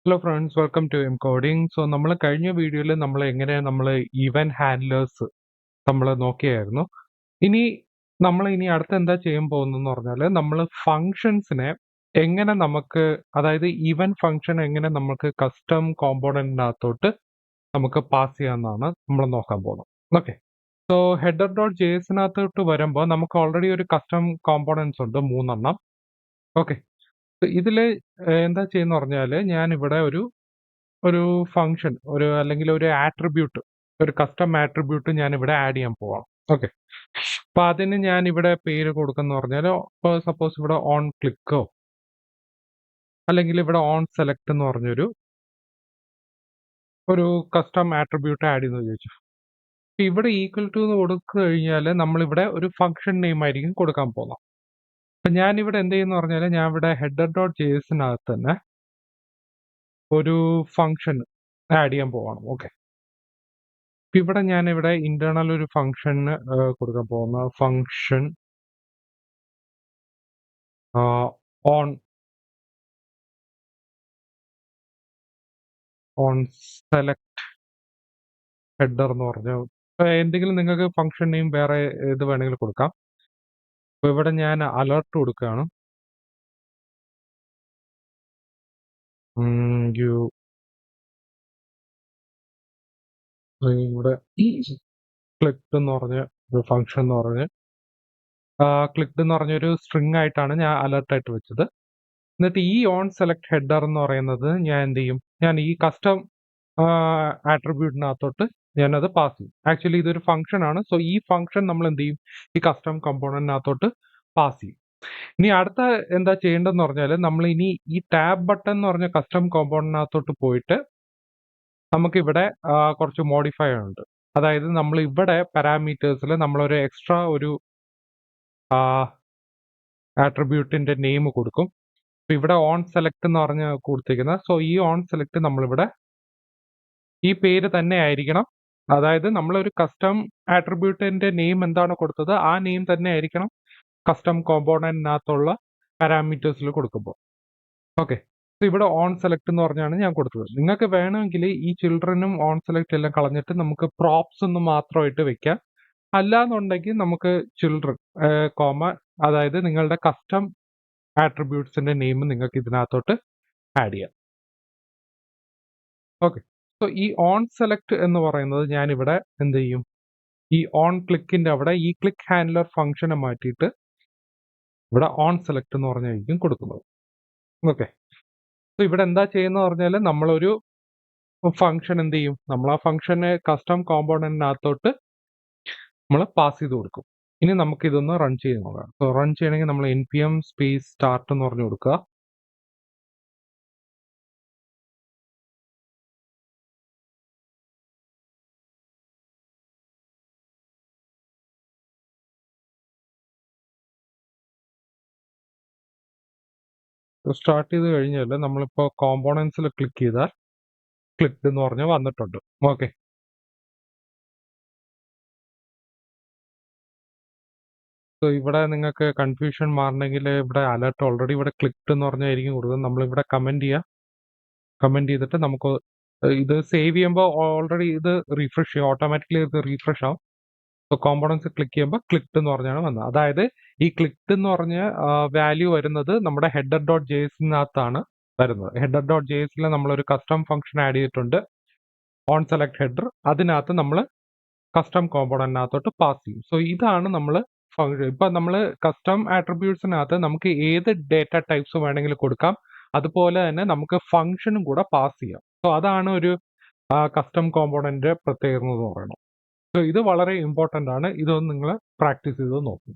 Hello friends, welcome to M coding. So നമ്മൾ കഴിഞ്ഞ വീഡിയോയിൽ നമ്മൾ ഈവന്റ് ഹാൻഡ്ലേഴ്സ് നമ്മൾ നോക്കിയായിരുന്നു. ഇനി അടുത്ത് എന്താ ചെയ്യാൻ പോകുന്നതെന്ന് പറഞ്ഞാൽ നമ്മൾ ഫങ്ഷൻസിനെ എങ്ങനെ നമുക്ക്, അതായത് ഈവന്റ് ഫങ്ഷൻ എങ്ങനെ നമുക്ക് കസ്റ്റം കോമ്പോണന്റിനകത്തോട്ട് നമുക്ക് പാസ് ചെയ്യാമെന്നാണ് നമ്മൾ നോക്കാൻ പോകുന്നത്. Okay, so header dot J എസിനകത്തോട്ട് വരുമ്പോൾ നമുക്ക് ഓൾറെഡി ഒരു കസ്റ്റം കോമ്പോണൻസ് ഉണ്ട്, 3 ഓക്കെ, ഇതില് എന്താ ചെയ്യുന്ന പറഞ്ഞാൽ ഞാൻ ഇവിടെ ഒരു ഒരു ഫംഗ്ഷൻ അല്ലെങ്കിൽ ഒരു ആട്രിബ്യൂട്ട്, ഒരു കസ്റ്റം ആട്രിബ്യൂട്ട് ഞാൻ ഇവിടെ ആഡ് ചെയ്യാൻ പോവാം. ഓക്കെ, അപ്പൊ അതിന് ഞാൻ ഇവിടെ പേര് കൊടുക്കുന്ന പറഞ്ഞാൽ, ഇപ്പോൾ സപ്പോസ് ഇവിടെ ഓൺ ക്ലിക്കോ അല്ലെങ്കിൽ ഇവിടെ ഓൺ സെലക്ട് എന്ന് പറഞ്ഞൊരു കസ്റ്റം ആട്രിബ്യൂട്ട് ആഡ് ചെയ്യുന്നു ചോദിച്ചു. ഇവിടെ ഈക്വൽ ടു എന്ന് കൊടുത്തു കഴിഞ്ഞാൽ നമ്മളിവിടെ ഒരു ഫംഗ്ഷൻ നെയിം ആയിരിക്കും കൊടുക്കാൻ പോകുന്നത്. അപ്പൊ ഞാനിവിടെ എന്ത് ചെയ്യുന്ന പറഞ്ഞാൽ, ഞാൻ ഇവിടെ ഹെഡർ ഡോട്ട് ജെ എസിനകത്ത് തന്നെ ഒരു ഫംഗ്ഷൻ ആഡ് ചെയ്യാൻ പോവാണ്. ഓക്കെ, ഇവിടെ ഞാനിവിടെ ഇന്റേണൽ ഒരു ഫംഗ്ഷന് കൊടുക്കാൻ പോകുന്ന function on on select header എന്ന് പറഞ്ഞു. എന്തെങ്കിലും നിങ്ങൾക്ക് ഫംഗ്ഷൻ നെയിം വേറെ ഇത് വേണമെങ്കിൽ കൊടുക്കാം. അപ്പൊ ഇവിടെ ഞാൻ അലർട്ട് കൊടുക്കുകയാണ്. ഇവിടെ ക്ലിക്ക് എന്ന് പറഞ്ഞ ഒരു ഫംഗ്ഷൻ എന്ന് പറഞ്ഞ് ക്ലിക്ക് എന്ന് പറഞ്ഞൊരു സ്ട്രിങ് ആയിട്ടാണ് ഞാൻ അലർട്ട് ആയിട്ട് വെച്ചത്. എന്നിട്ട് ഈ ഓൺ സെലക്ട് ഹെഡർ എന്ന് പറയുന്നത് ഞാൻ എന്ത് ചെയ്യും, ഞാൻ ഈ കസ്റ്റം ആട്രിബ്യൂട്ടിനകത്തോട്ട് ഞാനത് പാസ് ചെയ്യും. ആക്ച്വലി ഇതൊരു ഫംഗ്ഷൻ ആണ്. സോ ഈ ഫംഗ്ഷൻ നമ്മൾ എന്ത് ചെയ്യും, ഈ കസ്റ്റം കമ്പോണന്റിനകത്തോട്ട് പാസ് ചെയ്യും. ഇനി അടുത്ത എന്താ ചെയ്യേണ്ടതെന്ന് പറഞ്ഞാൽ, നമ്മൾ ഇനി ഈ ടാബ് ബട്ടൺ എന്ന് പറഞ്ഞ കസ്റ്റം കോമ്പോണന്റിനകത്തോട്ട് പോയിട്ട് നമുക്കിവിടെ കുറച്ച് മോഡിഫൈ ഉണ്ട്. അതായത് നമ്മൾ ഇവിടെ പാരാമീറ്റേഴ്സിൽ നമ്മളൊരു എക്സ്ട്രാ ഒരു ആട്രിബ്യൂട്ടിന്റെ നെയിം കൊടുക്കും. ഇവിടെ ഓൺ സെലക്ട് എന്ന് പറഞ്ഞ് കൊടുത്തിരിക്കുന്നത്. സോ ഈ ഓൺ സെലക്ട് നമ്മളിവിടെ ഈ പേര് തന്നെ ആയിരിക്കണം. അതായത് നമ്മളൊരു കസ്റ്റം ആട്രിബ്യൂട്ടിന്റെ നെയിം എന്താണ് കൊടുത്തത്, ആ നെയിം തന്നെ ആയിരിക്കണം കസ്റ്റം കോമ്പോണന്റിനകത്തുള്ള പാരാമീറ്റേഴ്സിൽ കൊടുക്കുമ്പോൾ. ഓക്കെ, ഇവിടെ ഓൺ സെലക്ട് എന്ന് പറഞ്ഞാണ് ഞാൻ കൊടുത്തത്. നിങ്ങൾക്ക് വേണമെങ്കിൽ ഈ ചിൽഡ്രനും ഓൺ സെലക്ട് എല്ലാം കളഞ്ഞിട്ട് നമുക്ക് പ്രോപ്സ് ഒന്ന് മാത്രമായിട്ട് വെക്കാം. അല്ലാന്നുണ്ടെങ്കിൽ നമുക്ക് ചിൽഡ്രൻ അതായത് നിങ്ങളുടെ കസ്റ്റം ആട്രിബ്യൂട്ട്സിന്റെ നെയിം നിങ്ങൾക്ക് ഇതിനകത്തോട്ട് ആഡ് ചെയ്യാം. ഓക്കെ, സോ ഈ ഓൺ സെലക്ട് എന്ന് പറയുന്നത് ഞാൻ ഇവിടെ എന്ത് ചെയ്യും, ഈ ഓൺ ക്ലിക്കിന്റെ അവിടെ ഈ ക്ലിക്ക് ഹാൻഡ്ലർ ഫംഗ്ഷനെ മാറ്റിയിട്ട് ഇവിടെ ഓൺ സെലക്ട് എന്ന് പറഞ്ഞായിരിക്കും കൊടുക്കുന്നത്. ഓക്കെ, സോ ഇവിടെ എന്താ ചെയ്യുന്ന പറഞ്ഞാൽ നമ്മളൊരു ഫംഗ്ഷൻ എന്ത് ചെയ്യും, നമ്മൾ ആ ഫംഗ്ഷനെ കസ്റ്റം കോമ്പോണന്റിനകത്തോട്ട് നമ്മൾ പാസ് ചെയ്ത് കൊടുക്കും. ഇനി നമുക്ക് ഇതൊന്ന് റൺ ചെയ്ത് നോക്കാം. സോ റൺ ചെയ്യണമെങ്കിൽ നമ്മൾ npm സ്പേസ് സ്റ്റാർട്ട് എന്ന് പറഞ്ഞു കൊടുക്കുക. സ്റ്റാർട്ട് ചെയ്ത് കഴിഞ്ഞാൽ നമ്മളിപ്പോൾ കോമ്പോണൻസിൽ ക്ലിക്ക് ചെയ്താൽ ക്ലിക്ക് എന്ന് പറഞ്ഞ് വന്നിട്ടുണ്ട്. ഓക്കെ, സോ ഇവിടെ നിങ്ങൾക്ക് കൺഫ്യൂഷൻ മാറണമെങ്കിൽ ഇവിടെ അലർട്ട് ഓൾറെഡി ഇവിടെ ക്ലിക്ക് എന്ന് പറഞ്ഞായിരിക്കും കൊടുക്കുന്നത്. നമ്മളിവിടെ കമന്റ് ചെയ്തിട്ട് നമുക്ക് ഇത് സേവ് ചെയ്യുമ്പോൾ ഓൾറെഡി ഇത് റീഫ്രഷ് ചെയ്യും, ഓട്ടോമാറ്റിക്കലി ഇത് റീഫ്രഷ് ആവും. സോ കോമ്പോണൻസ് ക്ലിക്ക് ചെയ്യുമ്പോൾ ക്ലിക്ക് എന്ന് പറഞ്ഞാണ് വന്നത്. അതായത് ഈ ക്ലിക്ക് എന്ന് പറഞ്ഞ വാല്യൂ വരുന്നത് നമ്മുടെ ഹെഡർ ഡോട്ട് ജെ എസിനകത്താണ് വരുന്നത്. ഹെഡർ ഡോട്ട് ജെ എസിൽ നമ്മളൊരു കസ്റ്റം ഫംഗ്ഷൻ ആഡ് ചെയ്തിട്ടുണ്ട്, ഓൺ സെലക്ട് ഹെഡർ. അതിനകത്ത് നമ്മൾ കസ്റ്റം കോമ്പോണന്റിനകത്തോട്ട് പാസ് ചെയ്യും. സോ ഇതാണ് നമ്മൾ ഫംഗ്ഷൻ. ഇപ്പൊ നമ്മൾ കസ്റ്റം ആട്രിബ്യൂട്ട്സിനകത്ത് നമുക്ക് ഏത് ഡേറ്റ ടൈപ്സ് വേണമെങ്കിലും കൊടുക്കാം. അതുപോലെ തന്നെ നമുക്ക് ഫംഗ്ഷനും കൂടെ പാസ് ചെയ്യാം. സോ അതാണ് ഒരു കസ്റ്റം കോമ്പോണന്റ് പ്രത്യേകത എന്ന് പറയുന്നത്. സോ ഇത് വളരെ ഇമ്പോർട്ടന്റ് ആണ്. ഇതൊന്ന് നിങ്ങൾ പ്രാക്ടീസ് ചെയ്ത് നോക്കും.